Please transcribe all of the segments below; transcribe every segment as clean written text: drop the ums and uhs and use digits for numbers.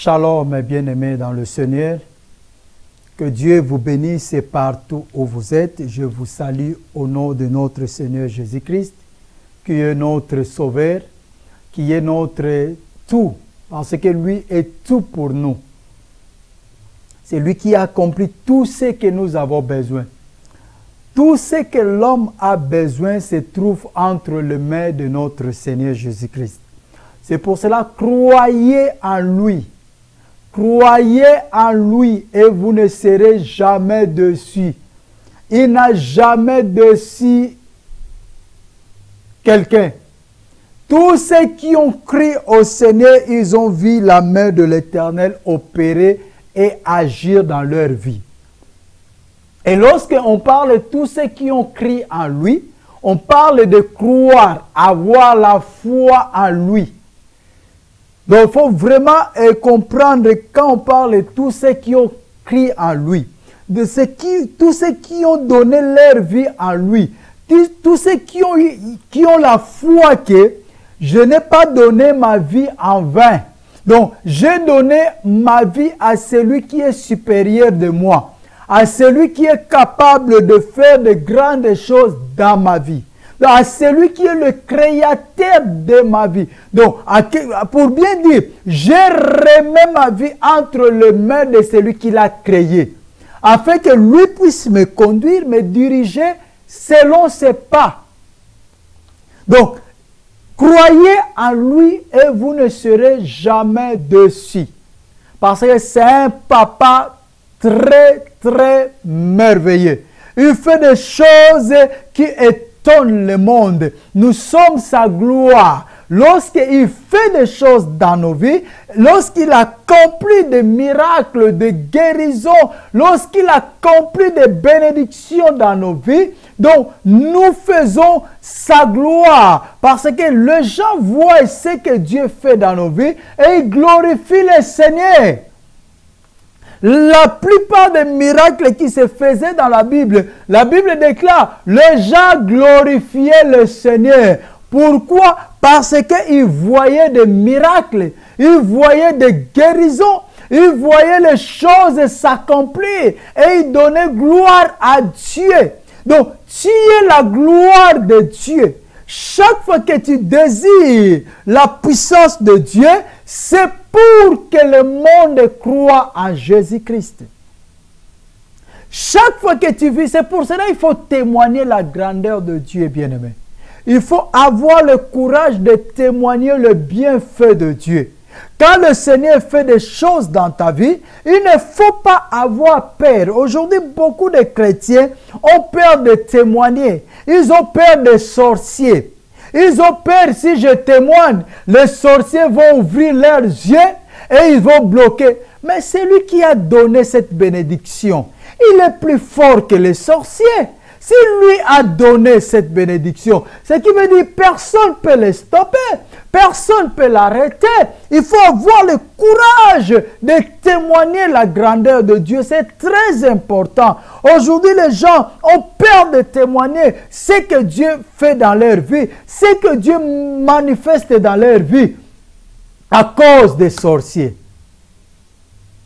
Shalom, mes bien-aimés dans le Seigneur. Que Dieu vous bénisse partout où vous êtes. Je vous salue au nom de notre Seigneur Jésus-Christ, qui est notre Sauveur, qui est notre tout, parce que lui est tout pour nous. C'est lui qui a accompli tout ce que nous avons besoin. Tout ce que l'homme a besoin se trouve entre les mains de notre Seigneur Jésus-Christ. C'est pour cela, croyez en lui. Croyez en lui et vous ne serez jamais déçus. Il n'a jamais déçu quelqu'un. Tous ceux qui ont crié au Seigneur, ils ont vu la main de l'Éternel opérer et agir dans leur vie. Et lorsqu'on parle de tous ceux qui ont crié en lui, on parle de croire, avoir la foi en lui. Donc, il faut vraiment comprendre quand on parle de tous ceux qui ont crié en lui, de tous ceux qui ont donné leur vie en lui, tous ceux qui ont la foi que je n'ai pas donné ma vie en vain. Donc, j'ai donné ma vie à celui qui est supérieur de moi, à celui qui est capable de faire de grandes choses dans ma vie. À celui qui est le créateur de ma vie. Donc, pour bien dire, j'ai remis ma vie entre les mains de celui qui l'a créé, afin que lui puisse me conduire, me diriger selon ses pas. Donc, croyez en lui et vous ne serez jamais déçus. Parce que c'est un papa très, très merveilleux. Il fait des choses qui étonnent le monde. Nous sommes sa gloire. Lorsqu'il fait des choses dans nos vies, lorsqu'il accomplit des miracles, des guérisons, lorsqu'il accomplit des bénédictions dans nos vies, donc nous faisons sa gloire. Parce que les gens voient ce que Dieu fait dans nos vies et ils glorifient le Seigneur. La plupart des miracles qui se faisaient dans la Bible déclare, les gens glorifiaient le Seigneur. Pourquoi? Parce qu'ils voyaient des miracles, ils voyaient des guérisons, ils voyaient les choses s'accomplir et ils donnaient gloire à Dieu. Donc, tu es la gloire de Dieu. Chaque fois que tu désires la puissance de Dieu, c'est pour que le monde croit en Jésus-Christ. Chaque fois que tu vis, c'est pour cela qu'il faut témoigner la grandeur de Dieu, bien-aimé. Il faut avoir le courage de témoigner le bienfait de Dieu. Quand le Seigneur fait des choses dans ta vie, il ne faut pas avoir peur. Aujourd'hui, beaucoup de chrétiens ont peur de témoigner. Ils ont peur des sorciers. Ils ont peur, si je témoigne, les sorciers vont ouvrir leurs yeux et ils vont bloquer. Mais c'est lui qui a donné cette bénédiction. Il est plus fort que les sorciers. Si lui a donné cette bénédiction, ce qui veut dire personne ne peut le stopper, personne ne peut l'arrêter. Il faut avoir le courage de témoigner la grandeur de Dieu. C'est très important. Aujourd'hui, les gens ont peur de témoigner ce que Dieu fait dans leur vie, ce que Dieu manifeste dans leur vie à cause des sorciers.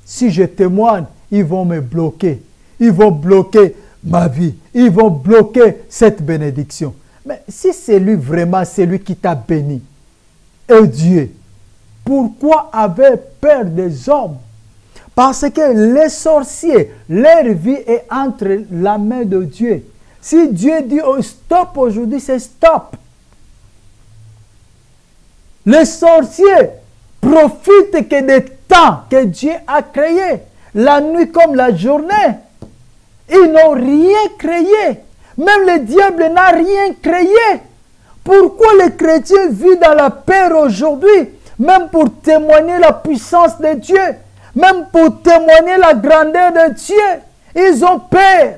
Si je témoigne, ils vont me bloquer. Ils vont bloquer ma vie. Ils vont bloquer cette bénédiction. Mais si c'est lui vraiment, c'est lui qui t'a béni, et Dieu, pourquoi avoir peur des hommes? Parce que les sorciers, leur vie est entre la main de Dieu. Si Dieu dit oh, stop aujourd'hui, c'est stop. Les sorciers profitent que des temps que Dieu a créés, la nuit comme la journée. Ils n'ont rien créé. Même le diable n'a rien créé. Pourquoi les chrétiens vivent dans la peur aujourd'hui? Même pour témoigner la puissance de Dieu. Même pour témoigner la grandeur de Dieu. Ils ont peur.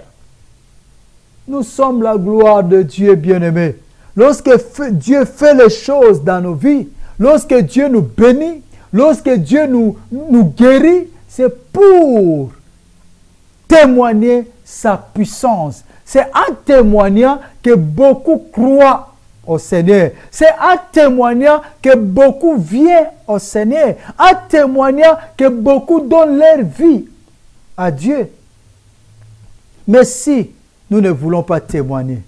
Nous sommes la gloire de Dieu, bien-aimés. Lorsque Dieu fait les choses dans nos vies, lorsque Dieu nous bénit, lorsque Dieu nous guérit, c'est pour témoigner sa puissance. C'est en témoignant que beaucoup croient au Seigneur. C'est en témoignant que beaucoup viennent au Seigneur. En témoignant que beaucoup donnent leur vie à Dieu. Mais si nous ne voulons pas témoigner,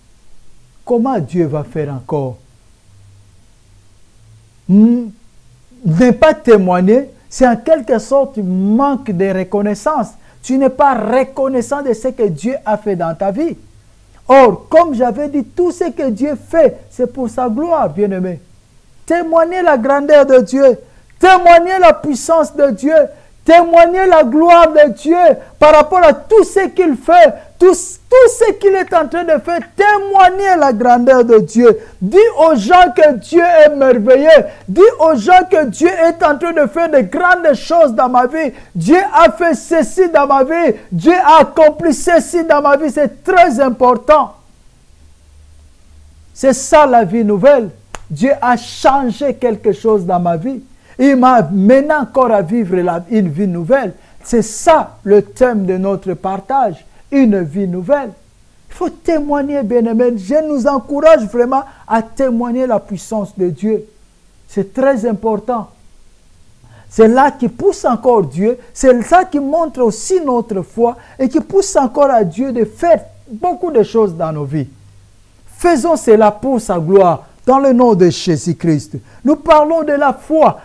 comment Dieu va faire encore? Ne pas témoigner, c'est en quelque sorte un manque de reconnaissance. Tu n'es pas reconnaissant de ce que Dieu a fait dans ta vie. Or, comme j'avais dit, tout ce que Dieu fait, c'est pour sa gloire, bien-aimé. Témoigner la grandeur de Dieu, témoigner la puissance de Dieu, témoigner la gloire de Dieu par rapport à tout ce qu'il fait, tout ce qu'il est en train de faire, témoigner la grandeur de Dieu. Dis aux gens que Dieu est merveilleux. Dis aux gens que Dieu est en train de faire de grandes choses dans ma vie. Dieu a fait ceci dans ma vie. Dieu a accompli ceci dans ma vie. C'est très important. C'est ça la vie nouvelle. Dieu a changé quelque chose dans ma vie. Il m'a mené encore à vivre une vie nouvelle. C'est ça le thème de notre partage. Une vie nouvelle. Il faut témoigner, bien-aimés. Je nous encourage vraiment à témoigner la puissance de Dieu. C'est très important. C'est là qui pousse encore Dieu. C'est ça qui montre aussi notre foi et qui pousse encore à Dieu de faire beaucoup de choses dans nos vies. Faisons cela pour sa gloire. Dans le nom de Jésus-Christ, nous parlons de la foi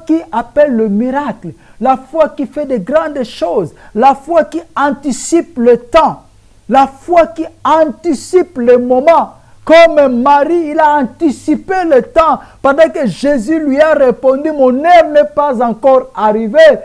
qui appelle le miracle, la foi qui fait de grandes choses, la foi qui anticipe le temps, la foi qui anticipe le moment. Comme Marie, il a anticipé le temps pendant que Jésus lui a répondu, mon heure n'est pas encore arrivée.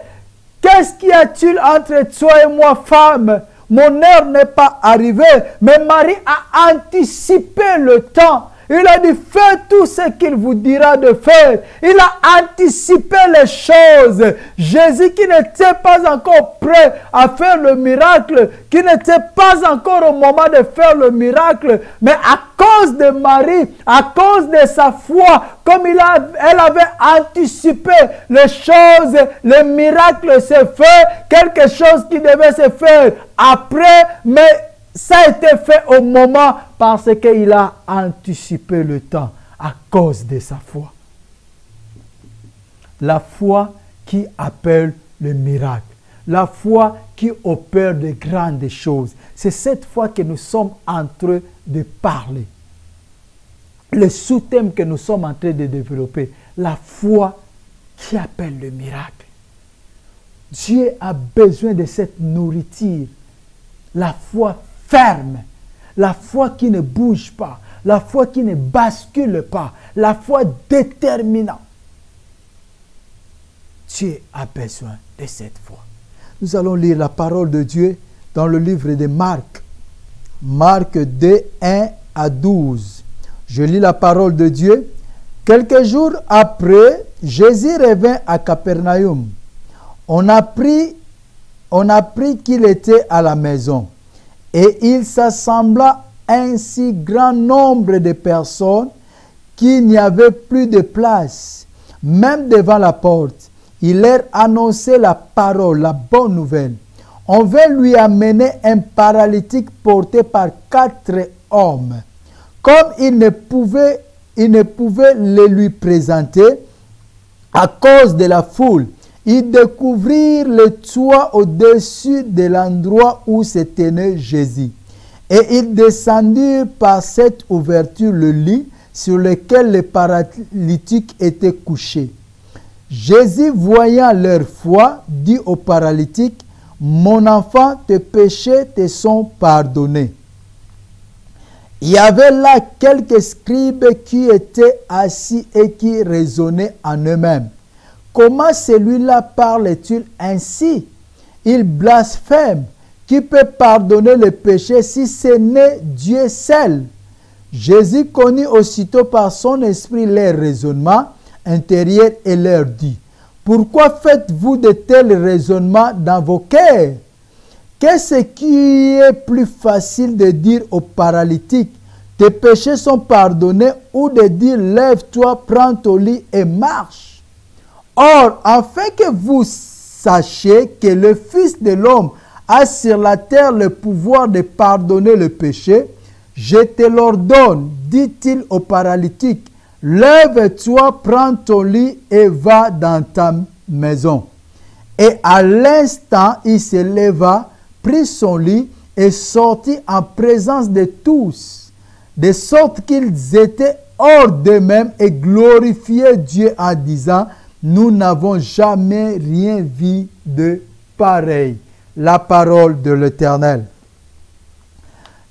Qu'est-ce qu'il y a-t-il entre toi et moi, femme? Mon heure n'est pas arrivée. Mais Marie a anticipé le temps. Il a dit, faites tout ce qu'il vous dira de faire. Il a anticipé les choses. Jésus qui n'était pas encore prêt à faire le miracle, qui n'était pas encore au moment de faire le miracle, mais à cause de Marie, à cause de sa foi, comme elle avait anticipé les choses, le miracle s'est fait, quelque chose qui devait se faire après, mais ça a été fait au moment parce qu'il a anticipé le temps à cause de sa foi. La foi qui appelle le miracle. La foi qui opère de grandes choses. C'est cette foi que nous sommes en train de parler. Le sous-thème que nous sommes en train de développer. La foi qui appelle le miracle. Dieu a besoin de cette nourriture. La foi ferme, la foi qui ne bouge pas, la foi qui ne bascule pas, la foi déterminante. Dieu a besoin de cette foi. Nous allons lire la parole de Dieu dans le livre de Marc. Marc 2, 1 à 12. Je lis la parole de Dieu. Quelques jours après, Jésus revint à Capernaum. On apprit qu'il était à la maison. Et il s'assembla un si grand nombre de personnes qu'il n'y avait plus de place, même devant la porte. Il leur annonçait la parole, la bonne nouvelle. On vint lui amener un paralytique porté par 4 hommes. Comme il ne pouvait le lui présenter à cause de la foule, ils découvrirent le toit au-dessus de l'endroit où se tenait Jésus. Et ils descendirent par cette ouverture le lit sur lequel le paralytique était couché. Jésus, voyant leur foi, dit au paralytique, « Mon enfant, tes péchés te sont pardonnés. » Il y avait là quelques scribes qui étaient assis et qui raisonnaient en eux-mêmes. Comment celui-là parle-t-il ainsi? Il blasphème. Qui peut pardonner le péché si ce n'est Dieu seul? Jésus connut aussitôt par son esprit leur raisonnement intérieur et leur dit, pourquoi faites-vous de tels raisonnements dans vos cœurs? Qu'est-ce qui est plus facile de dire au paralytique, tes péchés sont pardonnés, ou de dire, lève-toi, prends ton lit et marche? Or, afin que vous sachiez que le Fils de l'homme a sur la terre le pouvoir de pardonner le péché, Je te l'ordonne, dit-il au paralytique, lève-toi, prends ton lit et va dans ta maison. Et à l'instant, il se leva, prit son lit et sortit en présence de tous, de sorte qu'ils étaient hors d'eux-mêmes et glorifiaient Dieu en disant, nous n'avons jamais rien vu de pareil. La parole de l'Éternel.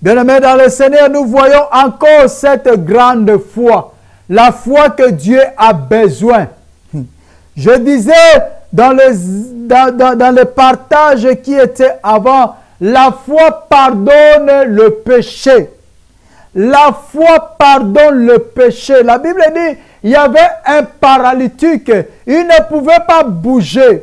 Bien-aimés dans le Seigneur, nous voyons encore cette grande foi, la foi que Dieu a besoin. Je disais dans le partage qui était avant, la foi pardonne le péché. La foi pardonne le péché. La Bible dit, il y avait un paralytique, il ne pouvait pas bouger.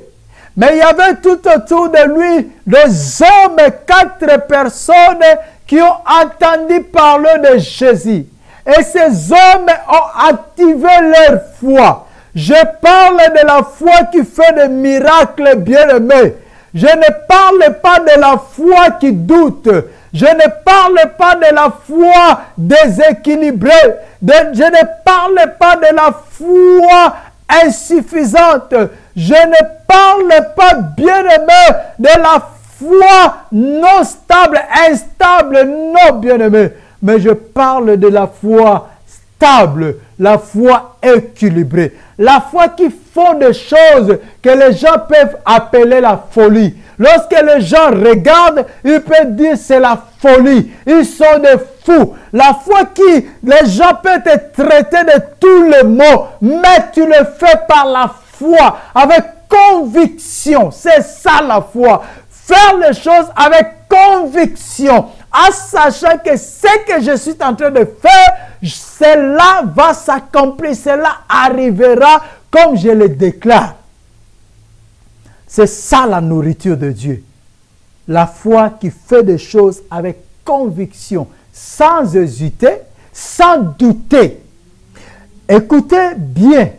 Mais il y avait tout autour de lui des hommes, 4 personnes qui ont entendu parler de Jésus. Et ces hommes ont activé leur foi. Je parle de la foi qui fait des miracles, bien-aimés. Je ne parle pas de la foi qui doute. Je ne parle pas de la foi déséquilibrée. Je ne parle pas de la foi insuffisante. Je ne parle pas, bien-aimé, de la foi non stable, instable, non, bien-aimé. Mais je parle de la foi stable, la foi équilibrée. La foi qui font des choses que les gens peuvent appeler la folie. Lorsque les gens regardent, ils peuvent dire c'est la folie. Ils sont des fous. La foi qui, les gens peuvent te traiter de tous les maux, mais tu le fais par la foi, avec conviction. C'est ça la foi. Faire les choses avec conviction, en sachant que ce que je suis en train de faire, cela va s'accomplir, cela arrivera comme je le déclare. C'est ça la nourriture de Dieu. La foi qui fait des choses avec conviction, sans hésiter, sans douter. Écoutez bien,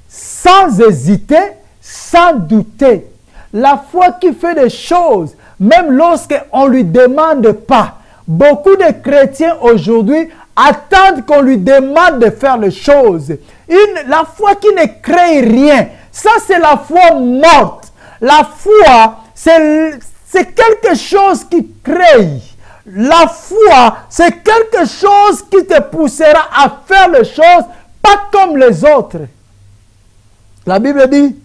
sans hésiter, sans douter. La foi qui fait des choses, même lorsqu'on ne lui demande pas. Beaucoup de chrétiens aujourd'hui attendent qu'on lui demande de faire les choses. La foi qui ne crée rien, ça c'est la foi morte. La foi, c'est quelque chose qui crée. La foi, c'est quelque chose qui te poussera à faire les choses pas comme les autres. La Bible dit,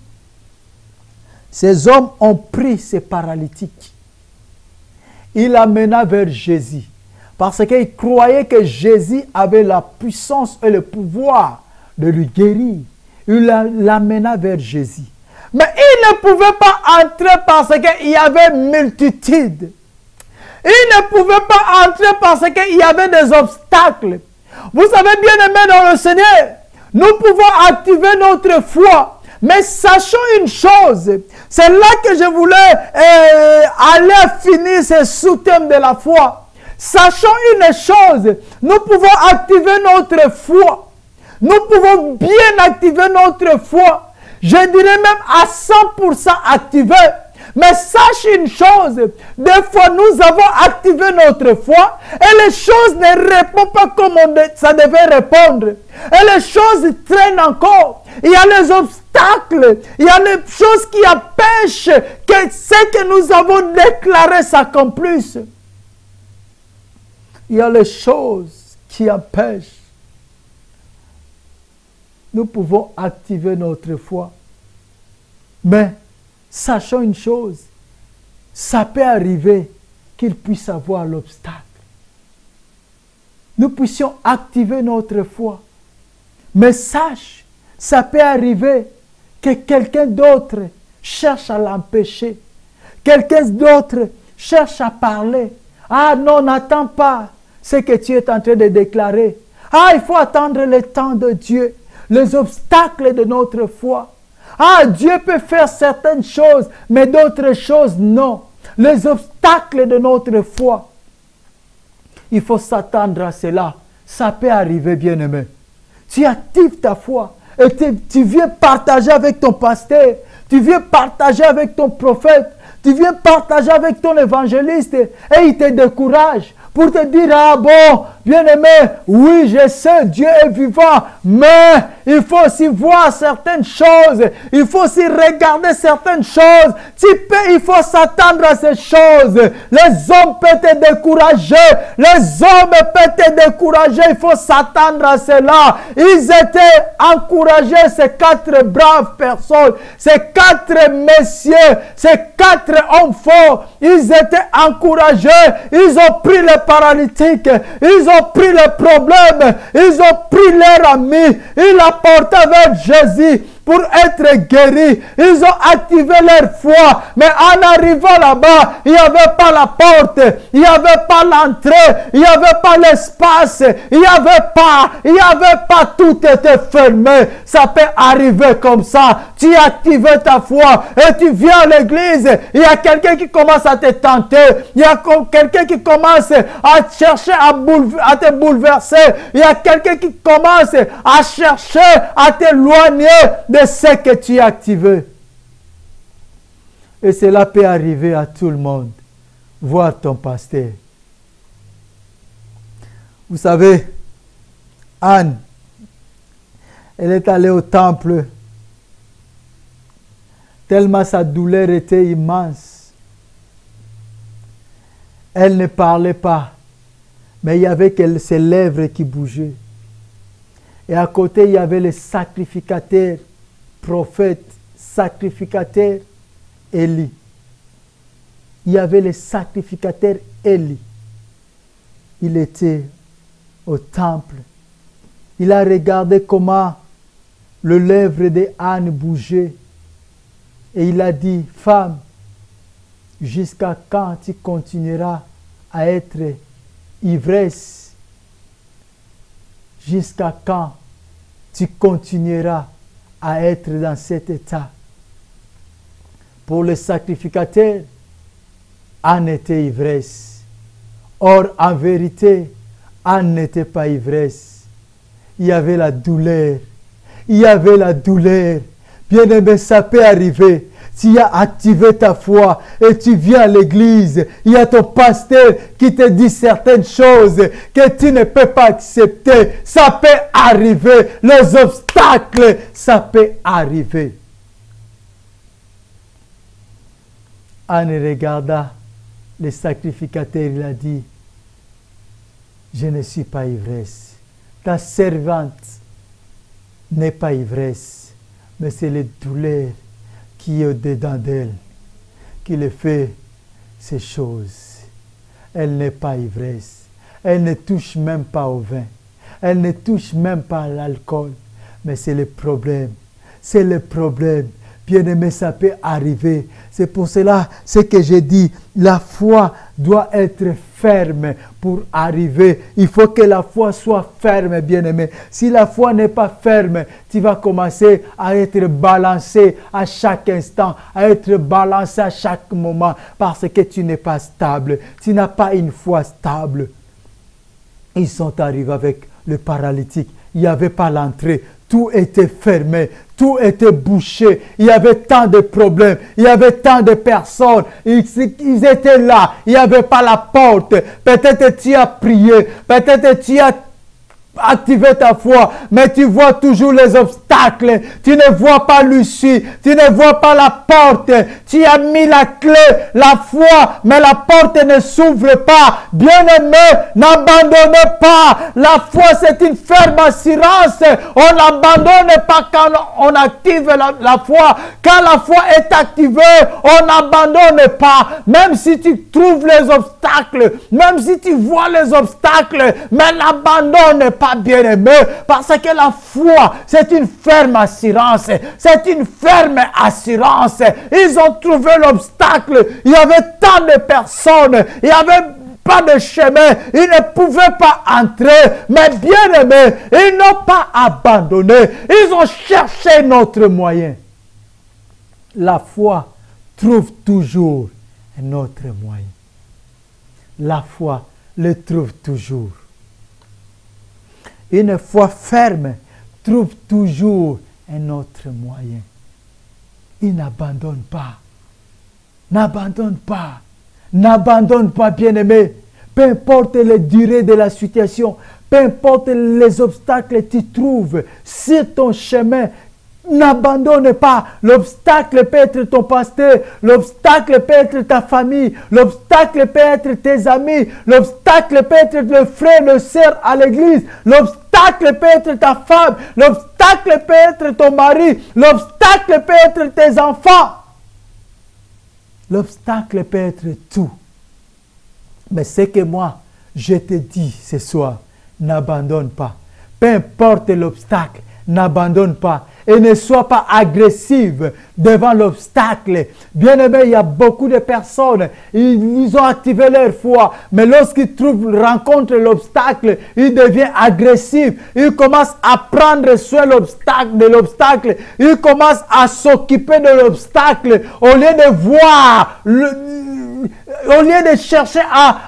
ces hommes ont pris ces paralytiques. Il l'amena vers Jésus. Parce qu'ils croyaient que Jésus avait la puissance et le pouvoir de lui guérir. Il l'amena vers Jésus. Mais il ne pouvait pas entrer parce qu'il y avait multitude. Il ne pouvait pas entrer parce qu'il y avait des obstacles. Vous savez, bien aimé dans le Seigneur, nous pouvons activer notre foi. Mais sachons une chose, c'est là que je voulais aller finir ce sous-thème de la foi. Sachons une chose, nous pouvons activer notre foi. Nous pouvons bien activer notre foi. Je dirais même à 100% activer. Mais sache une chose, des fois nous avons activé notre foi et les choses ne répondent pas comme ça devait répondre. Et les choses traînent encore. Il y a les obstacles, il y a les choses qui empêchent que ce que nous avons déclaré s'accomplisse. Il y a les choses qui empêchent. Nous pouvons activer notre foi. Mais sachons une chose, ça peut arriver qu'il puisse avoir l'obstacle. Nous puissions activer notre foi. Mais sache, ça peut arriver que quelqu'un d'autre cherche à l'empêcher. Quelqu'un d'autre cherche à parler. Ah non, n'attends pas ce que tu es en train de déclarer. Ah, il faut attendre le temps de Dieu. Les obstacles de notre foi. Ah, Dieu peut faire certaines choses, mais d'autres choses, non. Les obstacles de notre foi. Il faut s'attendre à cela. Ça peut arriver, bien-aimé. Tu actives ta foi et tu viens partager avec ton pasteur. Tu viens partager avec ton prophète. Tu viens partager avec ton évangéliste et il te décourage. pour te dire, ah bon, bien-aimé, oui, je sais, Dieu est vivant, mais il faut aussi voir certaines choses, il faut aussi regarder certaines choses. Il faut s'attendre à ces choses. Les hommes peuvent te décourager, les hommes peuvent te décourager, il faut s'attendre à cela. Ils étaient encouragés, ces 4 braves personnes, ces 4 messieurs, ces 4 hommes forts, ils étaient encouragés, ils ont pris les paralytiques, ils ont pris les problèmes, ils ont pris leur ami, ils l'apportaient vers Jésus pour être guéris. Ils ont activé leur foi, mais en arrivant là-bas, il n'y avait pas la porte, il n'y avait pas l'entrée, il n'y avait pas l'espace, il n'y avait pas, tout était fermé. Ça peut arriver comme ça. Tu as activé ta foi et tu viens à l'église, il y a quelqu'un qui commence à te tenter, il y a quelqu'un qui commence à chercher à te bouleverser, il y a quelqu'un qui commence à chercher à t'éloigner de ce que tu as activé. Et cela peut arriver à tout le monde. Voir ton pasteur. Vous savez, Anne, elle est allée au temple tellement sa douleur était immense. Elle ne parlait pas, mais il y avait ses lèvres qui bougeaient. Et à côté, il y avait les sacrificateurs, prophètes, sacrificateurs, Élie. Il y avait les sacrificateurs Élie. Il était au temple. Il a regardé comment le lèvre de Anne bougeait. Et il a dit, femme, jusqu'à quand tu continueras à être ivresse? Jusqu'à quand tu continueras à être dans cet état? Pour le sacrificateur, Anne était ivresse. Or, en vérité, Anne n'était pas ivresse. Il y avait la douleur. Il y avait la douleur. Bien-aimé, ça peut arriver. Tu as activé ta foi et tu viens à l'église, il y a ton pasteur qui te dit certaines choses que tu ne peux pas accepter. Ça peut arriver. Les obstacles, ça peut arriver. Anne regarda le sacrificateur, il a dit, je ne suis pas ivresse. Ta servante n'est pas ivresse, mais c'est les douleurs qui est au-dedans d'elle, qui le fait ces choses. Elle n'est pas ivresse. Elle ne touche même pas au vin. Elle ne touche même pas à l'alcool. Mais c'est le problème. C'est le problème. Bien-aimé, ça peut arriver. C'est pour cela, ce que j'ai dit, la foi doit être ferme pour arriver. Il faut que la foi soit ferme, bien-aimé. Si la foi n'est pas ferme, tu vas commencer à être balancé à chaque instant, à être balancé à chaque moment, parce que tu n'es pas stable. Tu n'as pas une foi stable. Ils sont arrivés avec le paralytique. Il n'y avait pas l'entrée. Tout était fermé, tout était bouché, il y avait tant de problèmes, il y avait tant de personnes, ils étaient là, il n'y avait pas la porte. Peut-être tu as prié, peut-être tu as activé ta foi, mais tu vois toujours les obstacles, tu ne vois pas l'issue, tu ne vois pas la porte, tu as mis la clé, la foi, mais la porte ne s'ouvre pas. Bien-aimé, n'abandonnez pas, la foi c'est une ferme assurance, on n'abandonne pas quand on active la foi, quand la foi est activée, on n'abandonne pas, même si tu trouves les obstacles, même si tu vois les obstacles, mais n'abandonne pas, bien-aimé, parce que la foi, c'est une ferme assurance. C'est une ferme assurance. Ils ont trouvé l'obstacle. Il y avait tant de personnes. Il n'y avait pas de chemin. Ils ne pouvaient pas entrer. Mais bien-aimé, ils n'ont pas abandonné. Ils ont cherché notre moyen. La foi trouve toujours un autre moyen. La foi le trouve toujours. Une foi ferme trouve toujours un autre moyen. Il n'abandonne pas. N'abandonne pas. N'abandonne pas, bien-aimé. Peu importe les durées de la situation, peu importe les obstacles que tu trouves sur ton chemin, n'abandonne pas. L'obstacle peut être ton pasteur, l'obstacle peut être ta famille, l'obstacle peut être tes amis, l'obstacle peut être le frère, le sœur à l'église, l'obstacle peut être ta femme, l'obstacle peut être ton mari, l'obstacle peut être tes enfants. L'obstacle peut être tout. Mais c'est que moi, je te dis ce soir, n'abandonne pas. Peu importe l'obstacle, n'abandonne pas. Et ne sois pas agressive devant l'obstacle. Bien aimé, il y a beaucoup de personnes, ils ont activé leur foi, mais lorsqu'ils rencontrent l'obstacle, ils deviennent agressifs. Ils commencent à prendre soin de l'obstacle. Ils commencent à s'occuper de l'obstacle au lieu de voir au lieu de chercher à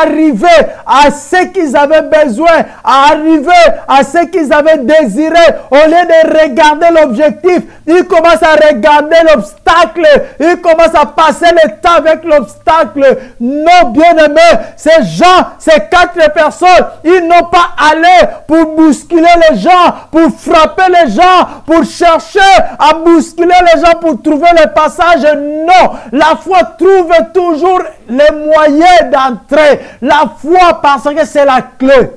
arriver à ce qu'ils avaient besoin, à arriver à ce qu'ils avaient désiré, au lieu de regarder l'objectif, ils commencent à regarder l'obstacle, ils commencent à passer le temps avec l'obstacle. Non, bien-aimés, ces gens, ces 4 personnes, ils n'ont pas allé pour bousculer les gens, pour frapper les gens, pour chercher à bousculer les gens, pour trouver le passage. Non, la foi trouve toujours les moyens d'entrer. La foi, parce que c'est la clé.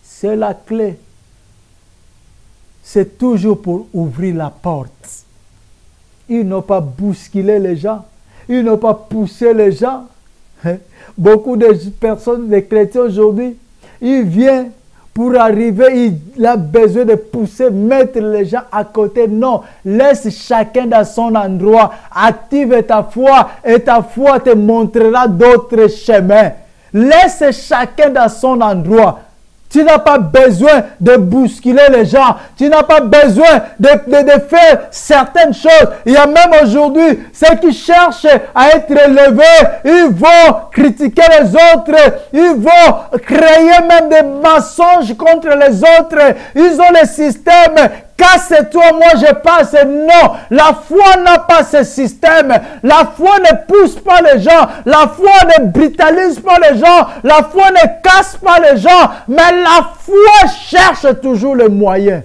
C'est la clé. C'est toujours pour ouvrir la porte. Ils n'ont pas bousculé les gens. Ils n'ont pas poussé les gens. Beaucoup de personnes, des chrétiens aujourd'hui, ils viennent pour arriver, il a besoin de pousser, mettre les gens à côté. Non, laisse chacun dans son endroit. Active ta foi et ta foi te montrera d'autres chemins. Laisse chacun dans son endroit. Tu n'as pas besoin de bousculer les gens. Tu n'as pas besoin de faire certaines choses. Il y a même aujourd'hui ceux qui cherchent à être élevés. Ils vont critiquer les autres. Ils vont créer même des mensonges contre les autres. Ils ont le système. Casse-toi, moi je passe. Non, la foi n'a pas ce système. La foi ne pousse pas les gens. La foi ne brutalise pas les gens. La foi ne casse pas les gens. Mais la foi cherche toujours le moyen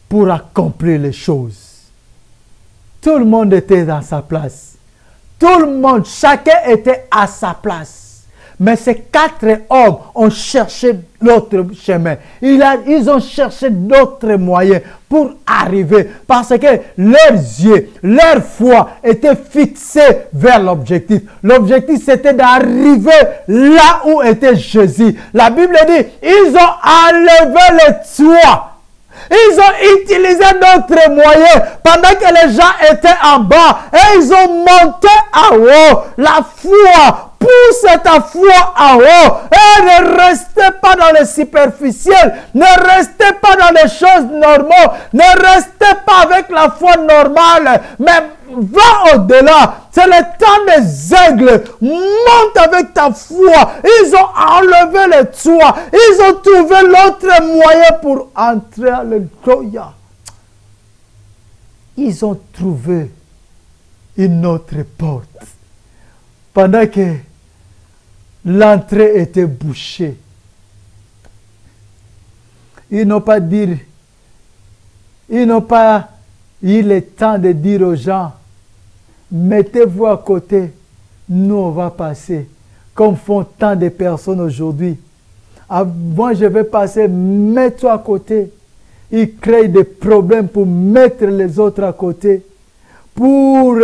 pour accomplir les choses. Tout le monde était dans sa place. Tout le monde, chacun était à sa place. Mais ces 4 hommes ont cherché l'autre chemin. Ils ont cherché d'autres moyens pour arriver. Parce que leurs yeux, leur foi étaient fixés vers l'objectif. L'objectif, c'était d'arriver là où était Jésus. La Bible dit, ils ont enlevé le toit. Ils ont utilisé d'autres moyens pendant que les gens étaient en bas. Et ils ont monté en haut. La foi, pousse ta foi en haut. Et ne restez pas dans le superficiel. Ne restez pas dans les choses normales. Ne restez pas avec la foi normale. Mais va au-delà. C'est le temps des aigles. Monte avec ta foi. Ils ont enlevé le toit. Ils ont trouvé l'autre moyen pour entrer. Alléluia. Ils ont trouvé une autre porte. Pendant que l'entrée était bouchée. Ils n'ont pas eu le temps de dire aux gens, mettez-vous à côté, nous on va passer, comme font tant de personnes aujourd'hui. Moi je vais passer, mets-toi à côté. Ils créent des problèmes pour mettre les autres à côté. Pour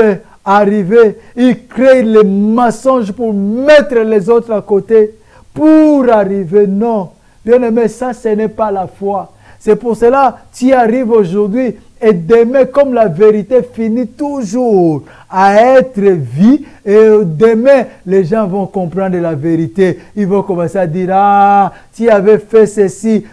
arriver, ils créent les mensonges pour mettre les autres à côté. Pour arriver, non. Bien aimé, ça ce n'est pas la foi. C'est pour cela que tu arrives aujourd'hui et demain, comme la vérité finit toujours à être vue, et demain, les gens vont comprendre la vérité. Ils vont commencer à dire, ah, tu avais fait ceci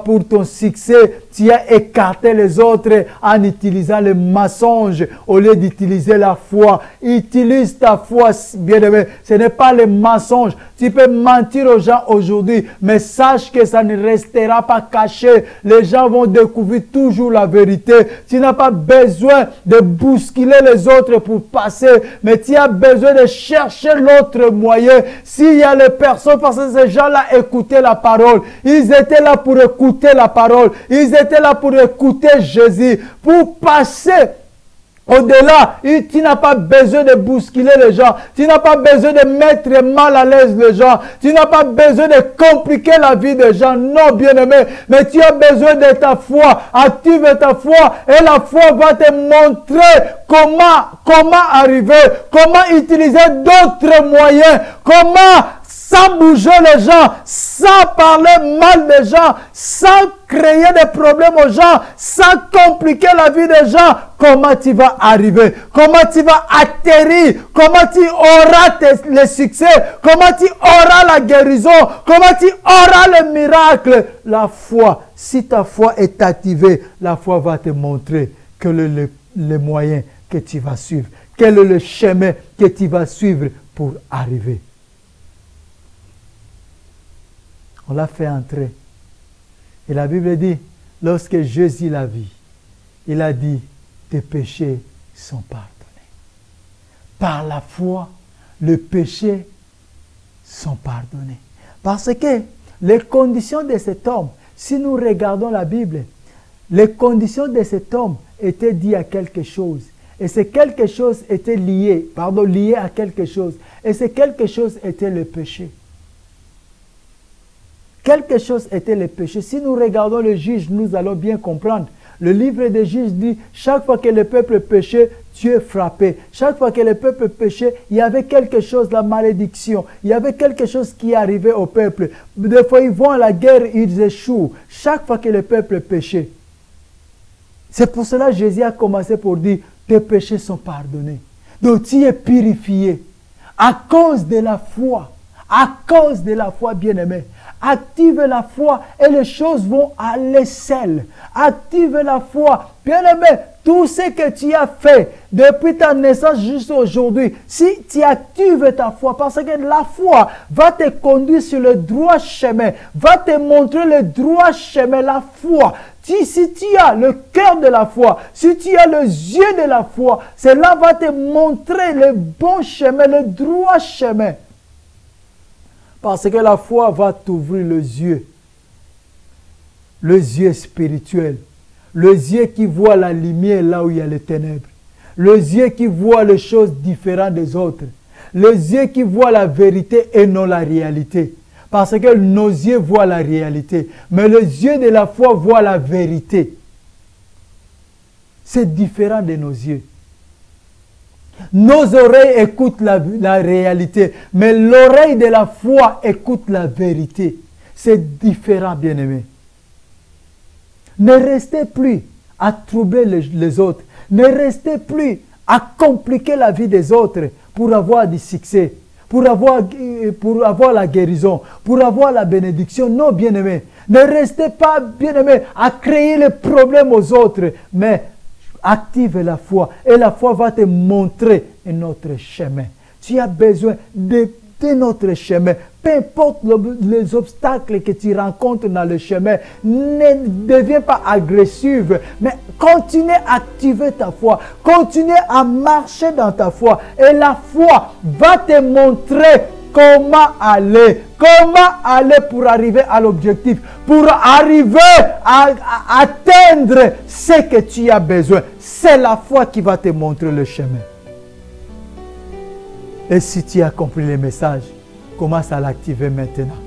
pour ton succès. Tu as écarté les autres en utilisant le mensonge au lieu d'utiliser la foi. Utilise ta foi, bien-aimé. Ce n'est pas le mensonge. Tu peux mentir aux gens aujourd'hui, mais sache que ça ne restera pas caché. Les gens vont découvrir toujours la vérité. Tu n'as pas besoin de bousculer les autres pour passer, mais tu as besoin de chercher l'autre moyen. S'il y a les personnes, parce que ces gens-là écoutaient la parole. Ils étaient là pour écouter la parole. Ils étaient là pour écouter Jésus, pour passer au-delà. Tu n'as pas besoin de bousculer les gens. Tu n'as pas besoin de mettre mal à l'aise les gens. Tu n'as pas besoin de compliquer la vie des gens. Non, bien-aimé. Mais tu as besoin de ta foi. Active ta foi et la foi va te montrer comment arriver, comment utiliser d'autres moyens, comment sans bouger les gens, sans parler mal des gens, sans créer des problèmes aux gens, sans compliquer la vie des gens, comment tu vas arriver, comment tu vas atterrir, comment tu auras le succès, comment tu auras la guérison, comment tu auras le miracle. La foi, si ta foi est activée, la foi va te montrer quel est le moyen que tu vas suivre, quel est le chemin que tu vas suivre pour arriver. On l'a fait entrer. Et la Bible dit, lorsque Jésus l'a vu, il a dit, tes péchés sont pardonnés. Par la foi, les péchés sont pardonnés. Parce que les conditions de cet homme, si nous regardons la Bible, les conditions de cet homme étaient liées à quelque chose. Et ce quelque chose était lié à quelque chose. Et ce quelque chose était le péché. Quelque chose était le péché. Si nous regardons le juge, nous allons bien comprendre. Le livre des juges dit, chaque fois que le peuple péchait, Dieu frappait. Chaque fois que le peuple péchait, il y avait quelque chose, la malédiction. Il y avait quelque chose qui arrivait au peuple. Des fois, ils vont à la guerre, ils échouent. Chaque fois que le peuple péchait. C'est pour cela que Jésus a commencé pour dire, tes péchés sont pardonnés. Donc tu es purifié. À cause de la foi. À cause de la foi, bien-aimé. Active la foi et les choses vont aller seules. Active la foi. Bien-aimé, tout ce que tu as fait depuis ta naissance jusqu'à aujourd'hui, si tu actives ta foi, parce que la foi va te conduire sur le droit chemin, va te montrer le droit chemin, la foi. Si tu as le cœur de la foi, si tu as les yeux de la foi, cela va te montrer le bon chemin, le droit chemin. Parce que la foi va t'ouvrir les yeux spirituels, les yeux qui voient la lumière là où il y a les ténèbres, les yeux qui voient les choses différentes des autres, les yeux qui voient la vérité et non la réalité. Parce que nos yeux voient la réalité, mais les yeux de la foi voient la vérité. C'est différent de nos yeux. Nos oreilles écoutent la réalité, mais l'oreille de la foi écoute la vérité. C'est différent, bien-aimés. Ne restez plus à troubler les autres. Ne restez plus à compliquer la vie des autres pour avoir du succès, pour avoir la guérison, pour avoir la bénédiction. Non, bien-aimés. Ne restez pas, bien-aimés, à créer les problèmes aux autres, mais active la foi et la foi va te montrer un autre chemin. Tu as besoin de notre chemin. Peu importe les obstacles que tu rencontres dans le chemin, ne deviens pas agressive, mais continue à activer ta foi. Continue à marcher dans ta foi. Et la foi va te montrer comment aller pour arriver à l'objectif, pour arriver à atteindre ce que tu as besoin. C'est la foi qui va te montrer le chemin. Et si tu as compris le message, commence à l'activer maintenant.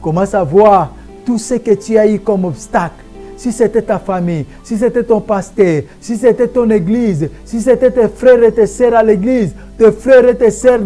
Commence à voir tout ce que tu as eu comme obstacle. Si c'était ta famille, si c'était ton pasteur, si c'était ton église, si c'était tes frères et tes sœurs à l'église, tes frères et tes sœurs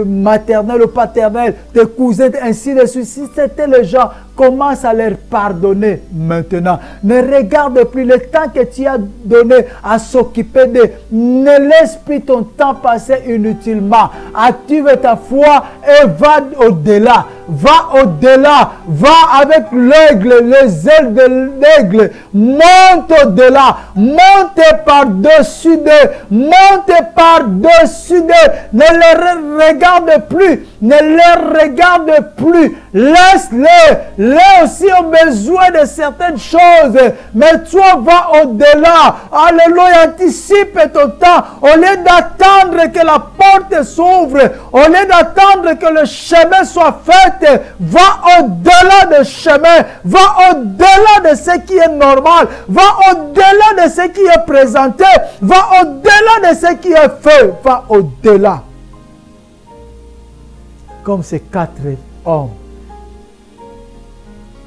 maternelles ou paternelles, tes cousins, ainsi de suite. Si c'était les gens, commence à leur pardonner maintenant. Ne regarde plus le temps que tu as donné à s'occuper d'eux. Ne laisse plus ton temps passer inutilement. Active ta foi et va au-delà. va au-delà, va avec l'aigle, les ailes de l'aigle, monte au-delà, monte par-dessus d'eux, monte par-dessus d'eux, ne les regarde plus, ne les regarde plus, laisse-les, les aussi ont besoin de certaines choses, mais toi va au-delà, alléluia, anticipe ton temps, au lieu d'attendre que la porte s'ouvre, au lieu d'attendre que le chemin soit fait, va au-delà du chemin, va au-delà de ce qui est normal, va au-delà de ce qui est présenté, va au-delà de ce qui est fait, va au-delà. Comme ces 4 hommes,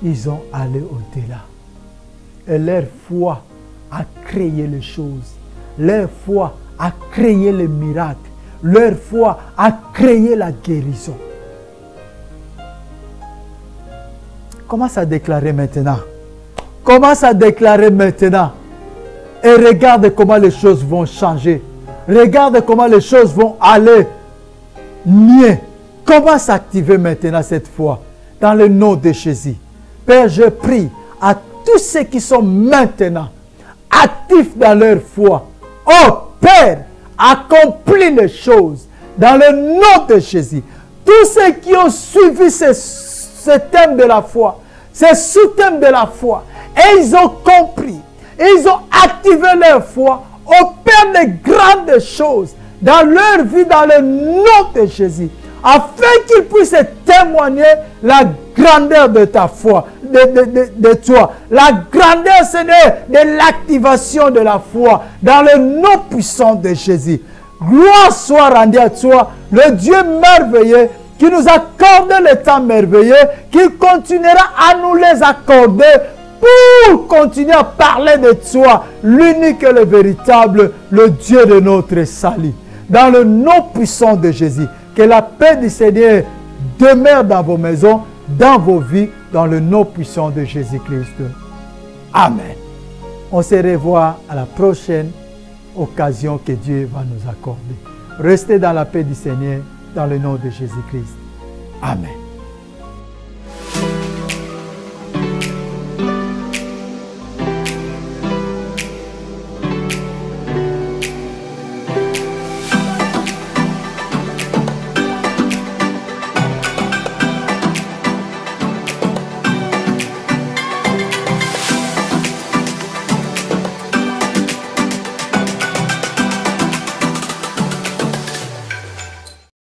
ils ont allé au-delà. Et leur foi a créé les choses. Leur foi a créé les miracles. Leur foi a créé la guérison. Commence à déclarer maintenant. Commence à déclarer maintenant. Et regarde comment les choses vont changer. Regarde comment les choses vont aller mieux. Commence à activer maintenant cette foi. Dans le nom de Jésus. Père, je prie à tous ceux qui sont maintenant actifs dans leur foi. Oh Père, accomplis les choses dans le nom de Jésus. Tous ceux qui ont suivi ce thème de la foi, ce sous-thème de la foi, et ils ont compris, ils ont activé leur foi, opèrent de grandes choses dans leur vie, dans le nom de Jésus, afin qu'ils puissent témoigner la grandeur de ta foi, de toi. La grandeur, Seigneur, de l'activation de la foi dans le nom puissant de Jésus. Gloire soit rendue à toi, le Dieu merveilleux, qui nous accorde le temps merveilleux, qui continuera à nous les accorder pour continuer à parler de toi, l'unique et le véritable, le Dieu de notre salut. Dans le nom puissant de Jésus, que la paix du Seigneur demeure dans vos maisons, dans vos vies, dans le nom puissant de Jésus-Christ. Amen. On se revoit à la prochaine occasion que Dieu va nous accorder. Restez dans la paix du Seigneur, dans le nom de Jésus-Christ. Amen.